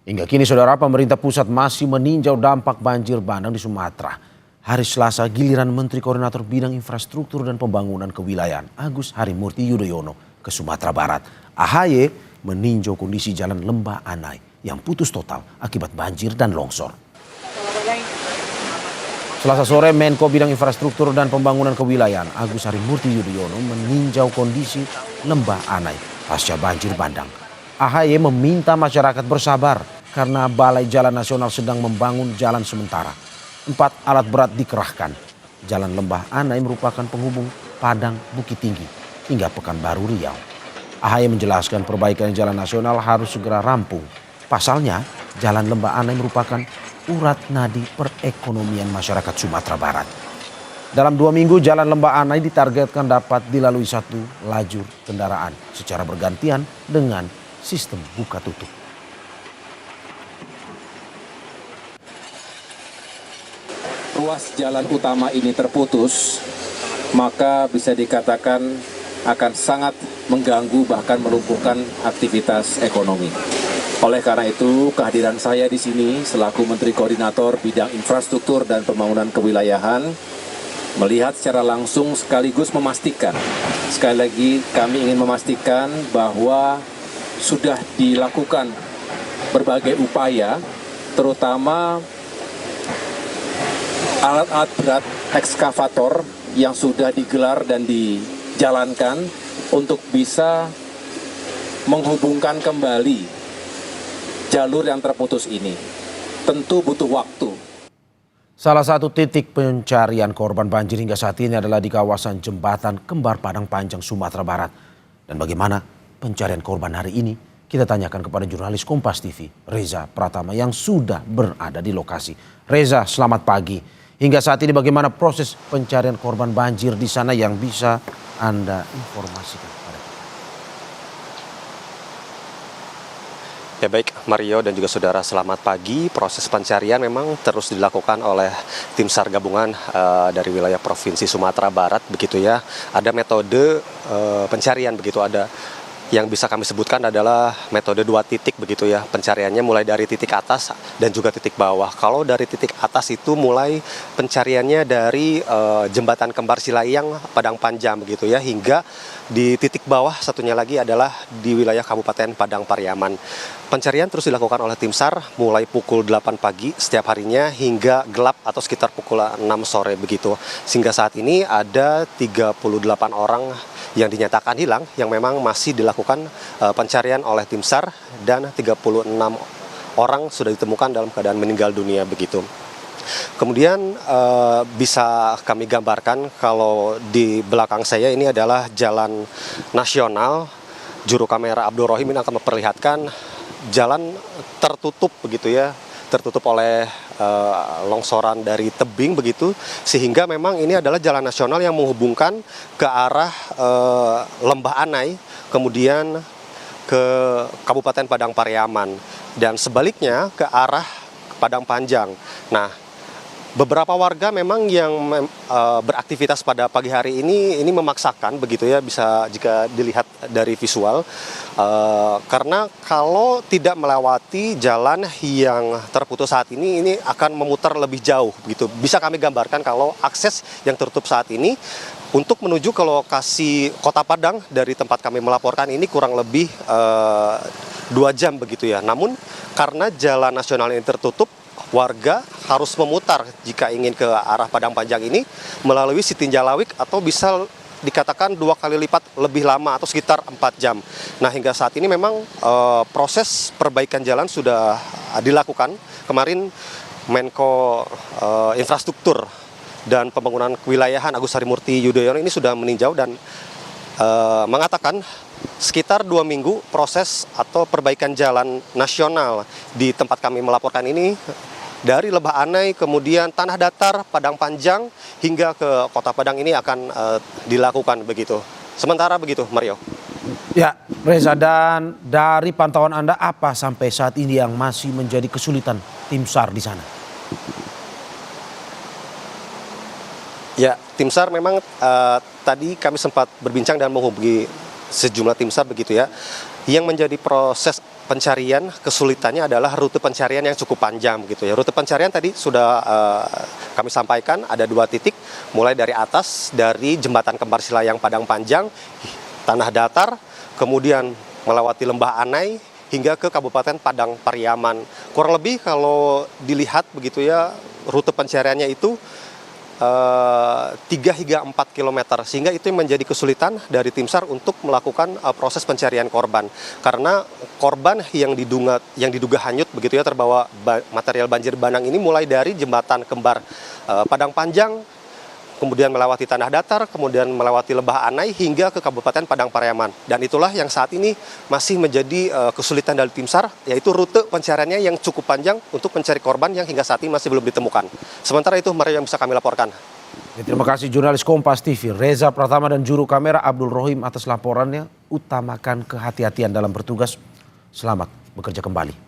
Hingga kini saudara, pemerintah pusat masih meninjau dampak banjir bandang di Sumatera. Hari Selasa giliran Menteri Koordinator Bidang Infrastruktur dan Pembangunan Kewilayahan Agus Harimurti Yudhoyono ke Sumatera Barat. AHY meninjau kondisi jalan Lembah Anai yang putus total akibat banjir dan longsor. Selasa sore, Menko Bidang Infrastruktur dan Pembangunan Kewilayahan Agus Harimurti Yudhoyono meninjau kondisi Lembah Anai pasca banjir bandang. AHY meminta masyarakat bersabar karena Balai Jalan Nasional sedang membangun jalan sementara. 4 alat berat dikerahkan. Jalan Lembah Anai merupakan penghubung Padang Bukit Tinggi hingga Pekanbaru Riau. AHY menjelaskan perbaikan jalan nasional harus segera rampung. Pasalnya, Jalan Lembah Anai merupakan urat nadi perekonomian masyarakat Sumatera Barat. Dalam 2 minggu, Jalan Lembah Anai ditargetkan dapat dilalui 1 lajur kendaraan secara bergantian dengan sistem buka tutup. Ruas jalan utama ini terputus, maka bisa dikatakan akan sangat mengganggu bahkan melumpuhkan aktivitas ekonomi. Oleh karena itu, kehadiran saya di sini selaku Menteri Koordinator Bidang Infrastruktur dan Pembangunan Kewilayahan melihat secara langsung sekaligus memastikan, sekali lagi kami ingin memastikan bahwa sudah dilakukan berbagai upaya, terutama alat-alat berat ekskavator yang sudah digelar dan dijalankan untuk bisa menghubungkan kembali jalur yang terputus ini. Tentu butuh waktu. Salah satu titik pencarian korban banjir hingga saat ini adalah di kawasan Jembatan Kembar Padang Panjang, Sumatera Barat. Dan bagaimana pencarian korban hari ini? Kita tanyakan kepada jurnalis Kompas TV, Reza Pratama, yang sudah berada di lokasi. Reza, selamat pagi. Hingga saat ini bagaimana proses pencarian korban banjir di sana yang bisa Anda informasikan kepada kita? Ya baik, Mario dan juga saudara, selamat pagi. Proses pencarian memang terus dilakukan oleh tim SAR gabungan dari wilayah Provinsi Sumatera Barat, begitu ya. Ada metode pencarian, begitu, ada yang bisa kami sebutkan adalah metode 2 titik, begitu ya. Pencariannya mulai dari titik atas dan juga titik bawah. Kalau dari titik atas itu mulai pencariannya dari Jembatan Kembar Silayang Padang Panjang, begitu ya, hingga di titik bawah satunya lagi adalah di wilayah Kabupaten Padang Pariaman. Pencarian terus dilakukan oleh tim SAR mulai pukul 8 pagi setiap harinya hingga gelap atau sekitar pukul 6 sore, begitu. Sehingga saat ini ada 38 orang yang dinyatakan hilang yang memang masih dilakukan pencarian oleh tim SAR, dan 36 orang sudah ditemukan dalam keadaan meninggal dunia, begitu. Kemudian bisa kami gambarkan kalau di belakang saya ini adalah jalan nasional. Juru kamera Abdul Rohim ini akan memperlihatkan jalan tertutup, begitu ya, tertutup oleh longsoran dari tebing, begitu, sehingga memang ini adalah jalan nasional yang menghubungkan ke arah Lembah Anai, kemudian ke Kabupaten Padang Pariaman, dan sebaliknya ke arah Padang Panjang. Nah, beberapa warga memang yang beraktivitas pada pagi hari ini memaksakan, begitu ya, bisa jika dilihat dari visual, karena kalau tidak melewati jalan yang terputus saat ini akan memutar lebih jauh, begitu. Bisa kami gambarkan kalau akses yang tertutup saat ini untuk menuju ke lokasi Kota Padang dari tempat kami melaporkan ini kurang lebih 2 jam, begitu ya. Namun karena jalan nasional ini tertutup, warga harus memutar jika ingin ke arah Padang Panjang ini melalui Sitinjalawik, atau bisa dikatakan 2 kali lipat lebih lama atau sekitar 4 jam. Nah, hingga saat ini memang proses perbaikan jalan sudah dilakukan. Kemarin Menko Infrastruktur dan Pembangunan Kewilayahan Agus Harimurti Yudhoyono ini sudah meninjau dan mengatakan sekitar 2 minggu proses atau perbaikan jalan nasional di tempat kami melaporkan ini, dari Lembah Anai, kemudian Tanah Datar, Padang Panjang, hingga ke Kota Padang ini akan dilakukan, begitu. Sementara begitu, Mario. Ya, Reza, dan dari pantauan Anda apa sampai saat ini yang masih menjadi kesulitan tim SAR di sana? Ya, tim SAR memang tadi kami sempat berbincang dan menghubungi sejumlah tim SAR, begitu ya. Yang menjadi proses pencarian kesulitannya adalah rute pencarian yang cukup panjang gitu ya. Rute pencarian tadi sudah kami sampaikan ada 2 titik, mulai dari atas dari jembatan Kembar Silayang Padang Panjang, tanah datar, kemudian melewati Lembah Anai hingga ke Kabupaten Padang Pariaman. Kurang lebih kalau dilihat begitu ya, rute pencariannya itu 3 hingga 4 km, sehingga itu yang menjadi kesulitan dari tim SAR untuk melakukan proses pencarian korban, karena korban yang diduga hanyut begitu ya, terbawa material banjir bandang ini mulai dari jembatan Kembar Padang Panjang, kemudian melewati tanah datar, kemudian melewati Lembah Anai hingga ke Kabupaten Padang Pariaman. Dan itulah yang saat ini masih menjadi kesulitan dari tim SAR, yaitu rute pencariannya yang cukup panjang untuk mencari korban yang hingga saat ini masih belum ditemukan. Sementara itu, Mario, yang bisa kami laporkan. Ya, terima kasih jurnalis Kompas TV Reza Pratama dan juru kamera Abdul Rohim atas laporannya. Utamakan kehati-hatian dalam bertugas. Selamat bekerja kembali.